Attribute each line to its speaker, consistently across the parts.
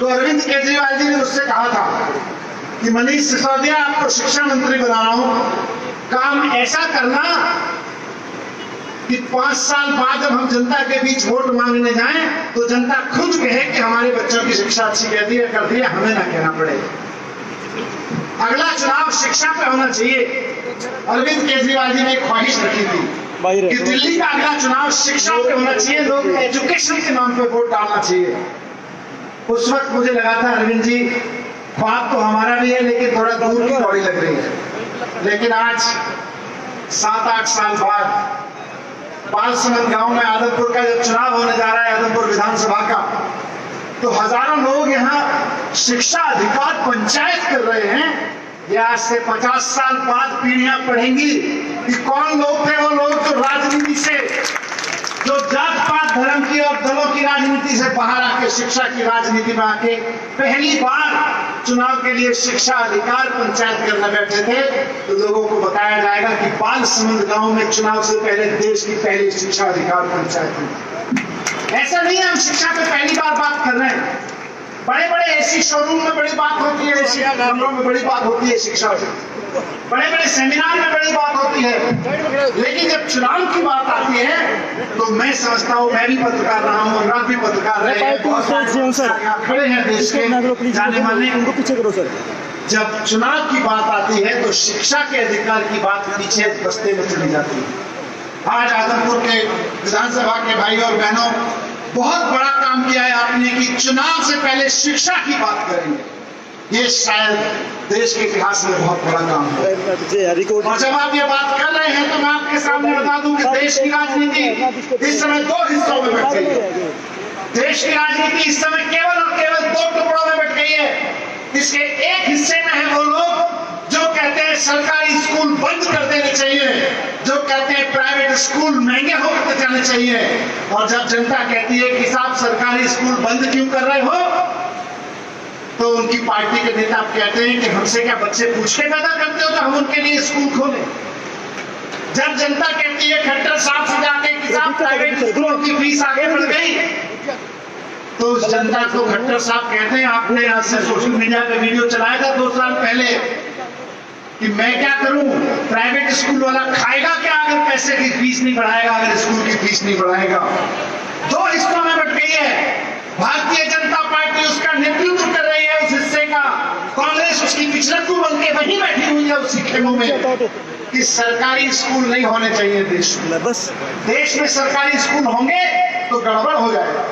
Speaker 1: तो अरविंद केजरीवाल जी ने उससे कहा था कि मनीष सिसोदिया, आपको शिक्षा मंत्री बना रहा हूं, काम ऐसा करना कि 5 साल बाद जब हम जनता के बीच वोट मांगने जाएं तो जनता खुद कहे कि हमारे बच्चों की शिक्षा अच्छी कर दी है, हमें ना कहना पड़े। अगला चुनाव शिक्षा पे होना चाहिए। अरविंद केजरीवाल जी ने एक ख्वाहिश रखी थी कि दिल्ली का अगला चुनाव शिक्षा पे होना चाहिए, लोग एजुकेशन के नाम पे वोट डालना चाहिए। उस वक्त मुझे लगा था अरविंद जी, ख्वाब तो हमारा भी है लेकिन थोड़ा दूर की दौड़ी लग रही है। लेकिन आज 7-8 साल बाद बालसमंद गांव में आदमपुर का जब चुनाव होने जा रहा है, आदमपुर विधानसभा का, तो हजारों लोग यहाँ शिक्षा अधिकार पंचायत कर रहे हैं। ये आज से 50 साल बाद पीढ़ियां पढ़ेंगी कि कौन लोग थे वो लोग जो राजनीति से, जो जात पात धर्म की और दलों की राजनीति से बाहर आके शिक्षा की राजनीति में आके पहली बार चुनाव के लिए शिक्षा अधिकार पंचायत करने बैठे थे। तो लोगों को बताया जाएगा कि बालसमंद गांव में चुनाव से पहले देश की पहली शिक्षा अधिकार पंचायत हुई। ऐसा नहीं है हम शिक्षा पे पहली बार बात कर रहे हैं। बड़े बड़े एसी शोरूम में बड़ी बात होती है, एसी कमरों में बड़ी बात होती है शिक्षा से, बड़े बड़े सेमिनार में बड़ी बात होती है, लेकिन जब चुनाव की बात आती है तो मैं समझता हूँ, मैं भी पत्रकार रहा हूँ, अनुराग भी पत्रकार रहे हैं, खड़े हैं देश के जाने माने, उनको पीछे करो सर। जब चुनाव की बात आती है तो शिक्षा के अधिकार की बात पीछे बस्ते में चली जाती है। आज आदमपुर के विधानसभा के भाई और बहनों, बहुत बड़ा काम किया है आपने कि चुनाव से पहले शिक्षा की बात करेंगे। ये शायद देश के इतिहास में बहुत बड़ा काम है। और जब आप ये बात कर रहे हैं तो मैं आपके सामने बता दूं कि देश की राजनीति इस समय 2 हिस्सों में बट गई है। देश की राजनीति इस समय केवल और केवल 2 टुकड़ों में बट गई है। इसके एक हिस्से में है वो लोग जो कहते हैं सरकारी स्कूल बंद कर देने चाहिए, जो कहते हैं प्राइवेट स्कूल महंगे होकर जाने चाहिए। और जब जनता कहती है कि साहब सरकारी स्कूल बंद क्यों कर रहे हो, तो उनकी पार्टी के नेता कहते हैं कि हमसे क्या बच्चे पूछ के पैदा करते हो तो हम उनके लिए स्कूल खोलें। जब जनता कहती है खट्टर साहब से जाके कि साहब प्राइवेट स्कूलों की फीस आगे बढ़ गई, तो उस जनता को खट्टर साहब कहते हैं, आपने आज से सोशल मीडिया पे वीडियो चलाया था 2 साल पहले कि मैं क्या करूं, प्राइवेट स्कूल वाला खाएगा क्या अगर पैसे की फीस नहीं बढ़ाएगा, अगर स्कूल की फीस नहीं बढ़ाएगा। 2 हिस्सों में बट गई है। भारतीय जनता पार्टी उसका नेतृत्व कर रही है, उस हिस्से का। कांग्रेस उसकी पिछलक्कू बन के वहीं बैठी हुई है उसी खेमों में कि सरकारी स्कूल नहीं होने चाहिए देश में। बस देश में सरकारी स्कूल होंगे तो गड़बड़ हो जाएगा।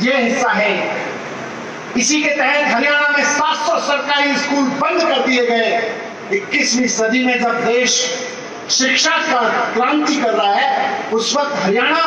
Speaker 1: ये हिस्सा है। इसी के तहत हरियाणा में 700 सरकारी स्कूल बंद कर दिए गए। 21वीं सदी में जब देश शिक्षा का क्रांति कर रहा है, उस वक्त हरियाणा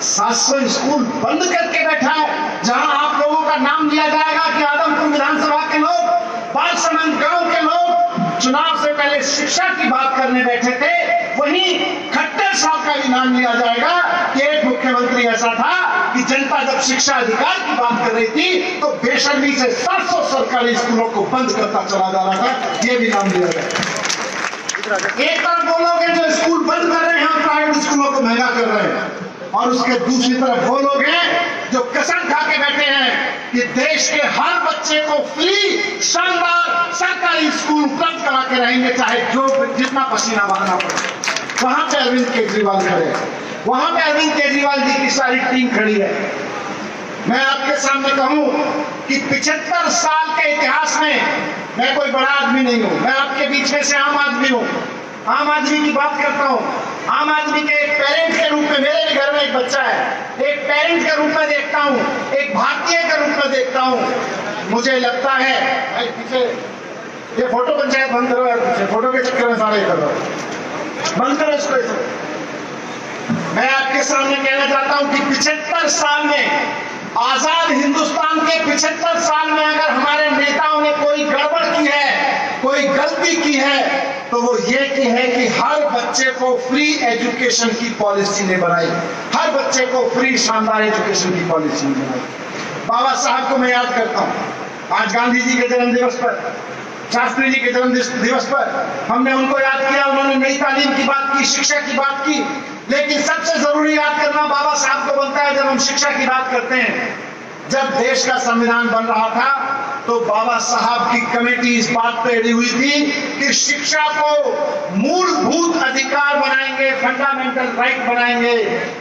Speaker 1: 700 स्कूल बंद करके बैठा है। जहां आप लोगों का नाम लिया जाएगा कि आदमपुर विधानसभा के लोग, बालसमंद गांव के लोग चुनाव से पहले शिक्षा की बात करने बैठे थे, वहीं खट्टर साहब का भी नाम लिया जाएगा कि एक मुख्यमंत्री ऐसा था कि जनता जब शिक्षा अधिकार की बात कर रही थी तो बेशर्मी से 700 सरकारी स्कूलों को बंद करता चला जा रहा था। ये भी नाम लिया गया। एक तरफ वो लोग हैं जो स्कूल बंद कर रहे हैं और प्राइवेट स्कूलों को महंगा कर रहे हैं, और उसके दूसरी तरफ वो लोग हैं जो कसम खा के बैठे हैं कि देश के हर बच्चे को फ्री शानदार सरकारी स्कूल उपलब्ध करा के रहेंगे, चाहे जो जितना पसीना बहाना पड़े। वहां पे अरविंद केजरीवाल खड़े हैं, वहां पे अरविंद केजरीवाल जी की सारी टीम खड़ी है। मैं आपके सामने कहूं कि 75 साल के इतिहास में मैं कोई बड़ा आदमी नहीं हूं, मैं आपके बीच में से आम आदमी हूं, आम आदमी की बात करता हूं। आम आदमी के एक पेरेंट के रूप में, मेरे भी घर में एक बच्चा है, एक पेरेंट के रूप में देखता हूं, एक भारतीय के रूप में देखता हूं। मुझे लगता है भाई पीछे ये फोटो पंचायत बंद करो यार, पीछे फोटो के चक्कर में सारे कर रहा हूं, बंद करो इसको। मैं आपके सामने कहना चाहता हूं कि 75 साल में, आजाद हिंदुस्तान के 75 साल में अगर हमारे नेताओं ने कोई गड़बड़ की है, कोई गलती की है, तो वो ये की है कि हर बच्चे को फ्री एजुकेशन की पॉलिसी ने बनाई, हर बच्चे को फ्री शानदार एजुकेशन की पॉलिसी ने बनाई। बाबा साहब को मैं याद करता हूं। आज गांधी जी के जन्म दिवस पर, शास्त्री जी के जन्म दिवस पर हमने उनको याद किया। उन्होंने नई तालीम की बात की, शिक्षा की बात की, लेकिन सबसे जरूरी याद करना बाबा साहब को बनता है जब हम शिक्षा की बात करते हैं। जब देश का संविधान बन रहा था तो बाबा साहब की कमेटी इस बात पे अड़ी हुई थी कि शिक्षा को मूलभूत अधिकार बनाएंगे, फंडामेंटल राइट बनाएंगे।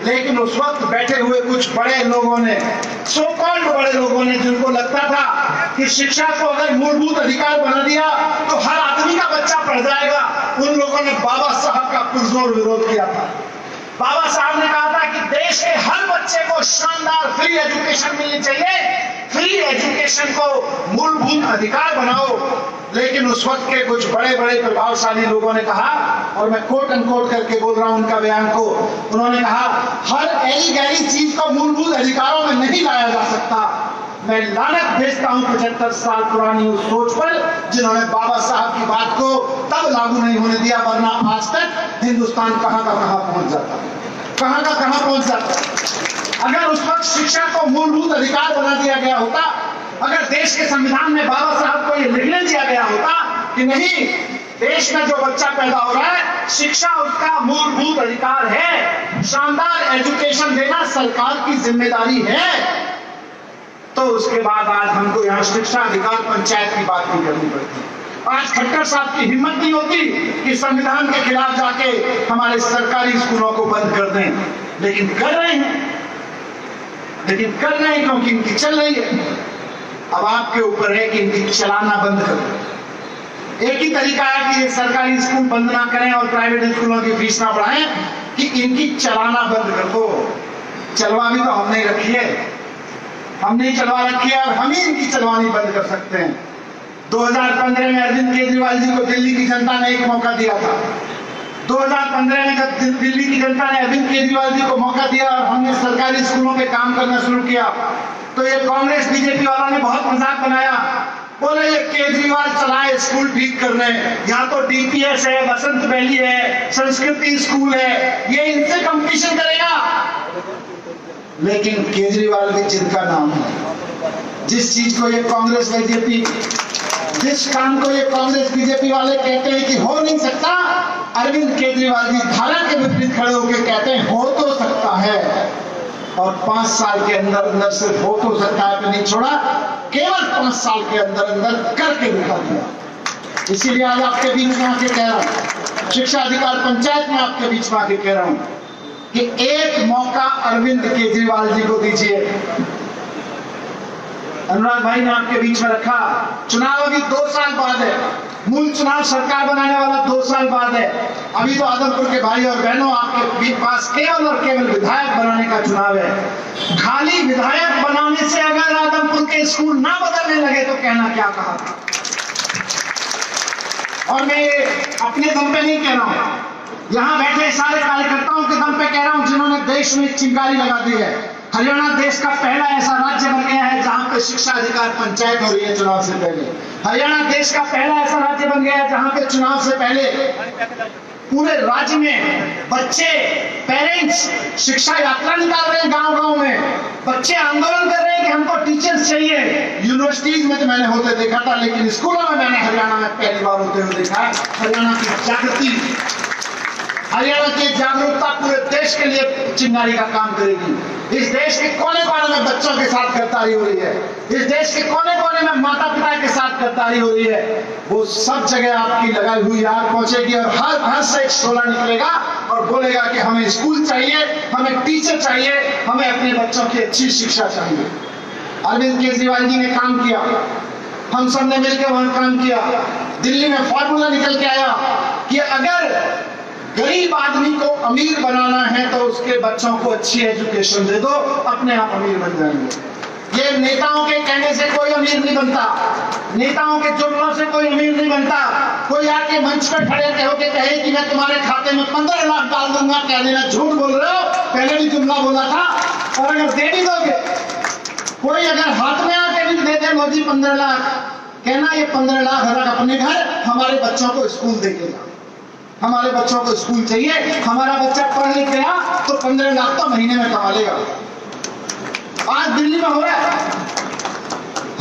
Speaker 1: लेकिन उस वक्त बैठे हुए कुछ बड़े लोगों ने, सो कॉल्ड बड़े लोगों ने, जिनको लगता था कि शिक्षा को अगर मूलभूत अधिकार बना दिया तो हर आदमी का बच्चा पढ़ जाएगा, उन लोगों ने बाबा साहब का पुरजोर विरोध किया था। बाबा साहब ने कहा था कि देश के हर बच्चे को शानदार फ्री एजुकेशन मिलनी चाहिए, फ्री एजुकेशन को मूलभूत अधिकार बनाओ। लेकिन उस वक्त के कुछ बड़े बड़े प्रभावशाली लोगों ने कहा, और मैं कोट अनकोट करके बोल रहा हूं उनका बयान को, उन्होंने कहा हर ऐली गैली चीज को मूलभूत अधिकारों में नहीं लाया जा सकता। मैं लानत भेजता हूं 75 साल पुरानी उस सोच पर जिन्होंने बाबा साहब की बात को तब लागू नहीं होने दिया, वरना आज तक हिंदुस्तान कहां का कहां पहुंच जाता, कहां का कहां पहुंच जाता। अगर उस वक्त शिक्षा को मूलभूत अधिकार बना दिया गया होता, अगर देश के संविधान में बाबा साहब को यह लिखने दिया गया होता कि नहीं, देश में जो बच्चा पैदा हो रहा है शिक्षा उसका मूलभूत अधिकार है, शानदार एजुकेशन देना सरकार की जिम्मेदारी है, तो उसके बाद आज हमको यहाँ शिक्षा अधिकार पंचायत की बात नहीं करनी पड़ती। आज खट्टर साहब की हिम्मत नहीं होती कि संविधान के खिलाफ जाके हमारे सरकारी स्कूलों को बंद कर दें, लेकिन कर रहे हैं, क्योंकि इनकी चल रही है। अब आपके ऊपर है कि इनकी चलाना बंद कर दो। एक ही तरीका है कि सरकारी स्कूल बंद ना करें और प्राइवेट स्कूलों की फीस ना बढ़ाएं, कि इनकी चलाना बंद कर दो। चलवा भी तो हमने रखी है, हमने चलवा रखी है और हम ही इनकी चलवानी बंद कर सकते हैं। 2015 में अरविंद केजरीवाल जी को दिल्ली की जनता ने एक मौका दिया था। 2015 में जब दिल्ली की जनता ने अरविंद केजरीवाल जी को मौका दिया और हमने सरकारी स्कूलों पे काम करना शुरू किया, तो ये कांग्रेस बीजेपी वालों ने बहुत मजाक बनाया, बोले ये केजरीवाल चलाए स्कूल ठीक कर रहे हैं, यहाँ तो डीपीएस है, बसंत वैली है, संस्कृति स्कूल है, ये इनसे कंपटीशन करेगा। लेकिन केजरीवाल भी जिनका नाम है, जिस चीज को ये कांग्रेस बीजेपी, जिस काम को ये कांग्रेस बीजेपी वाले कहते हैं कि हो नहीं सकता, अरविंद केजरीवाल जी धारा के विपरीत खड़े होकर कहते हैं हो तो सकता है। और 5 साल के अंदर अंदर सिर्फ हो तो सकता है नहीं छोड़ा, केवल 5 साल के अंदर अंदर करके दिखा दिया। इसीलिए आज आपके बीच में आके कह रहा हूं, शिक्षा अधिकार पंचायत में आपके बीच में आके कह रहा हूं कि एक मौका अरविंद केजरीवाल जी को दीजिए। अनुराग भाई ने आपके बीच में रखा, चुनाव अभी 2 साल बाद है, मूल चुनाव सरकार बनाने वाला 2 साल बाद है। अभी तो आदमपुर के भाई और बहनों आपके पास केवल और केवल विधायक बनाने का चुनाव है। खाली विधायक बनाने से अगर आदमपुर के स्कूल ना बदलने लगे तो कहना क्या कहा था। और मैं ये अपने दम पे नहीं कह रहा हूं, यहां बैठे सारे कार्यकर्ताओं के दम पे कह रहा हूं जिन्होंने देश में चिंगारी लगा दी है। हरियाणा देश का पहला ऐसा राज्य बन गया है जहां पे शिक्षा अधिकार पंचायत हो रही है चुनाव से पहले। हरियाणा देश का पहला ऐसा राज्य बन गया है जहां पे चुनाव से पहले पूरे राज्य में बच्चे, पेरेंट्स शिक्षा यात्रा निकाल रहे हैं, गांव-गांव में बच्चे आंदोलन कर रहे हैं कि हमको टीचर्स चाहिए। यूनिवर्सिटीज में तो मैंने होते देखा था, लेकिन स्कूलों में मैंने हरियाणा में पहली बार होते हुए देखा है। हरियाणा की जागृति, हरियाणा की जागरूकता पूरे देश के लिए चिंगारी का काम करेगी। इस देश के कोने कोने में बच्चों के साथ गिरफ्तारी हो रही है, इस देश के कोने कोने में माता पिता के साथ गिरफ्तारी हो रही है, वो सब जगह आपकी लगाई हुई आग पहुंचेगी और हर घर से एक शोला निकलेगा और बोलेगा कि हमें स्कूल चाहिए, हमें टीचर चाहिए, हमें अपने बच्चों की अच्छी शिक्षा चाहिए। अरविंद केजरीवाल जी ने काम किया, हम सब ने मिलकर वहां काम किया। दिल्ली में फॉर्मूला निकल के आया कि अगर गरीब आदमी को अमीर बनाना है तो उसके बच्चों को अच्छी एजुकेशन दे दो, अपने आप अमीर बन जाएंगे। ये नेताओं के कहने से कोई अमीर नहीं बनता, नेताओं के जुमलों से कोई अमीर नहीं बनता। कोई आके मंच पर खड़े होके कहे कि मैं तुम्हारे खाते में 15 लाख डाल दूंगा, कह देना झूठ बोल रहे हो, पहले भी जुमला बोला था। और अगर दे भी दोगे, कोई अगर हाथ में आके भी दे दे मोदी 15 लाख, कहना ये 15 लाख रख अपने घर, हमारे बच्चों को स्कूल देगा, हमारे बच्चों को स्कूल चाहिए, हमारा बच्चा पढ़ लिख गया तो 15 लाख तो महीने में कमा लेगा। आज दिल्ली में हो रहा है,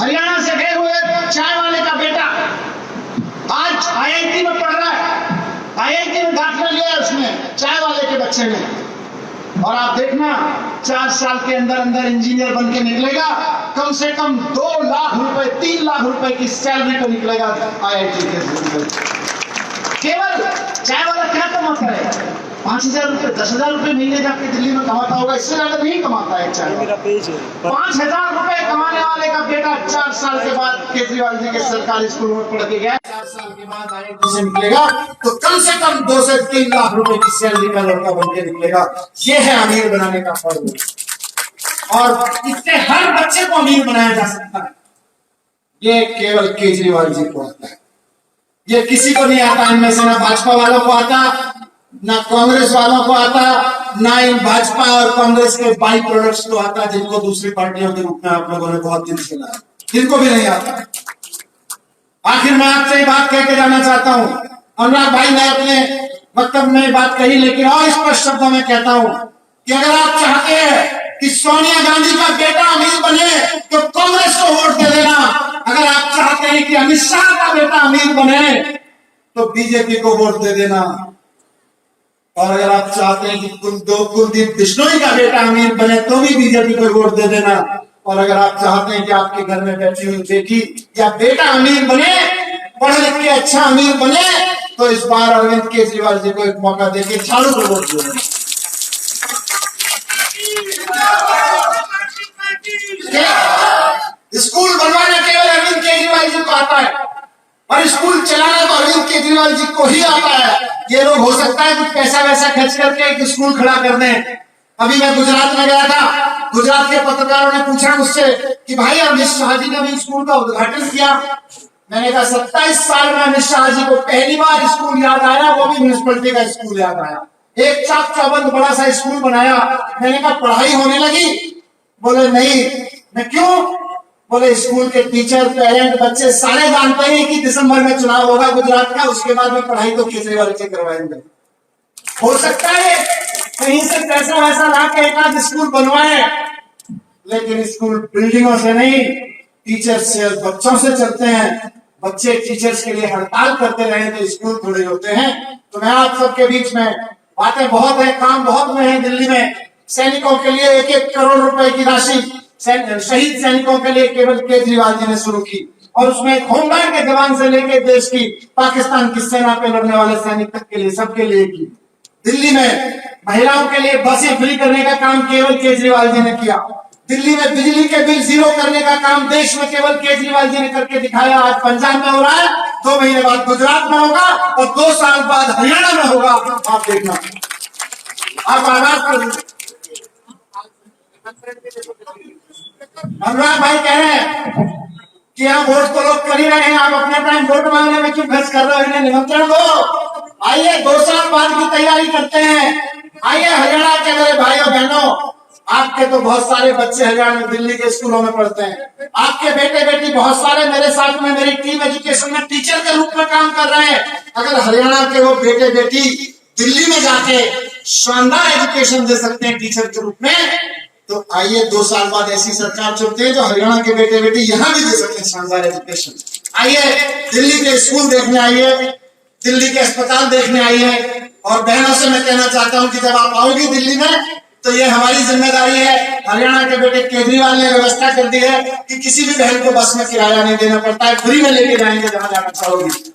Speaker 1: हरियाणा से गए हुए चाय वाले का बेटा आज आईआईटी में पढ़ रहा है, आईआईटी में दाखिला लिया है उसने, चाय वाले के बच्चे ने। और आप देखना 4 साल के अंदर अंदर इंजीनियर बन के निकलेगा, कम से कम 2 लाख रुपए 3 लाख रुपए की सैलरी पे निकलेगा IIT के। केवल चाय वाला क्या कमाता है? 5,000 रुपए 10,000 रुपए महीने जाके दिल्ली में कमाता होगा, इससे ज्यादा नहीं कमाता है चाय वाला। 5,000 रुपए कमाने वाले का बेटा 4 साल के बाद केजरीवाल जी के सरकारी स्कूल में पढ़ के गया, 4 साल के बाद IIT से निकलेगा तो कम से कम 2 से 3 लाख रुपए की सैलरी का लड़का बन के निकलेगा। ये है अमीर बनाने का फॉर्मूला, और इससे हर बच्चे को अमीर बनाया जा सकता है। ये केवल केजरीवाल जी को आता है, ये किसी को नहीं आता। इनमें से ना भाजपा वालों को आता, ना कांग्रेस वालों को आता, ना इन भाजपा और कांग्रेस के बाई प्रोडक्ट्स को आता, जिनको दूसरी पार्टियों के रूप में आप लोगों ने बहुत दिन से लाया, जिनको भी नहीं आता। आखिर मैं आपसे ये बात कह के जाना चाहता हूं, अनुराग भाई ने अपने वक्तव्य में बात कही, लेकिन और स्पष्ट शब्दों में कहता हूं कि अगर आप चाहते हैं कि सोनिया गांधी का बेटा अमीर बने तो कांग्रेस को वोट दे देना। अगर आप चाहते हैं कि अमित शाह का बेटा अमीर बने तो बीजेपी को वोट दे देना। और अगर आप चाहते हैं कि कुलदीप बिश्नोई का बेटा अमीर बने तो भी बीजेपी को वोट दे देना। और अगर आप चाहते हैं कि आपके घर में बैठी हुई बेटी या बेटा अमीर बने, पढ़ लिख के अच्छा अमीर बने, तो इस बार अरविंद केजरीवाल जी को एक मौका देके झाड़ू को वोट देना। स्कूल बनवाना केवल अरविंद केजरीवाल जी को आता है, और स्कूल चलाना तो अरविंद केजरीवाल जी को ही आता है। ये लोग हो सकता है कुछ पैसा वैसा खर्च करके एक स्कूल खड़ा कर दें। अभी मैं गुजरात में गया था, गुजरात के पत्रकारों ने पूछा मुझसे कि भाई अमित शाह जी ने अभी स्कूल का उद्घाटन किया। मैंने कहा 27 साल में अमित शाह जी को पहली बार स्कूल याद आया, वो भी म्यूनिसिपैलिटी का स्कूल याद आया। एक चाक चौबंद बड़ा सा स्कूल बनाया। मैंने कहा पढ़ाई होने लगी? बोले नहीं। मैं क्यों? बोले स्कूल के टीचर, पेरेंट, बच्चे सारे जानते हैं कि दिसंबर में चुनाव होगा गुजरात का, उसके बाद में पढ़ाई तो केजरीवाल से करवाएंगे। हो सकता है कहीं से पैसा वैसा ला के एक आध स्कूल बनवाए, लेकिन स्कूल बिल्डिंगों से नहीं, टीचर से, बच्चों से चलते हैं। बच्चे टीचर्स के लिए हड़ताल करते रहे तो स्कूल थोड़े होते हैं। तो मैं आप सबके बीच में, बातें बहुत है, काम बहुत में है। दिल्ली में सैनिकों के लिए 1-1 करोड़ रुपए की राशि शहीद सैनिकों के लिए केवल केजरीवाल जी ने शुरू की, और उसमें होमगार्ड के जवान से लेकर देश की पाकिस्तान की सेना पे लड़ने वाले सैनिक तक के लिए, सबके लिए की। दिल्ली में महिलाओं के लिए बसें फ्री करने का काम केवल केजरीवाल जी ने किया। दिल्ली में बिजली के बिल 0 करने का काम देश में केवल केजरीवाल जी ने करके दिखाया। आज पंजाब में हो रहा है, 2 महीने बाद गुजरात में होगा, और 2 साल बाद हरियाणा में होगा। आप देखना, आप आवाज कर। अनुराग भाई कह रहे हैं कि यहाँ वोट तो लोग कर ही रहे हैं, आप अपना टाइम वोट मांगने में क्यों खर्च कर रहे हो? इन्हें निमंत्रण दो, आइए 2 साल बाद की तैयारी करते हैं। आइए हरियाणा के मेरे भाइयों बहनों, आपके तो बहुत सारे बच्चे हरियाणा में दिल्ली के स्कूलों में पढ़ते हैं। आपके बेटे बेटी बहुत सारे मेरे साथ में मेरी टीम एजुकेशन में टीचर के रूप में काम कर रहे हैं। अगर हरियाणा के वो बेटे बेटी दिल्ली में जाके शानदार एजुकेशन दे सकते हैं टीचर के रूप में, तो आइए 2 साल बाद ऐसी सरकार चुनते हैं जो हरियाणा के बेटे बेटी यहां भी दे सकते हैं शानदार एजुकेशन। आइए दिल्ली के स्कूल देखने आइए, दिल्ली के अस्पताल देखने आइए। और बहनों से मैं कहना चाहता हूं कि जब आप आओगी दिल्ली में तो ये हमारी जिम्मेदारी है। हरियाणा के बेटे केजरीवाल ने व्यवस्था कर दी है कि किसी भी बहन को बस में किराया नहीं देना पड़ता है, फ्री में लेके जाएंगे जहां जाना चाहोगी।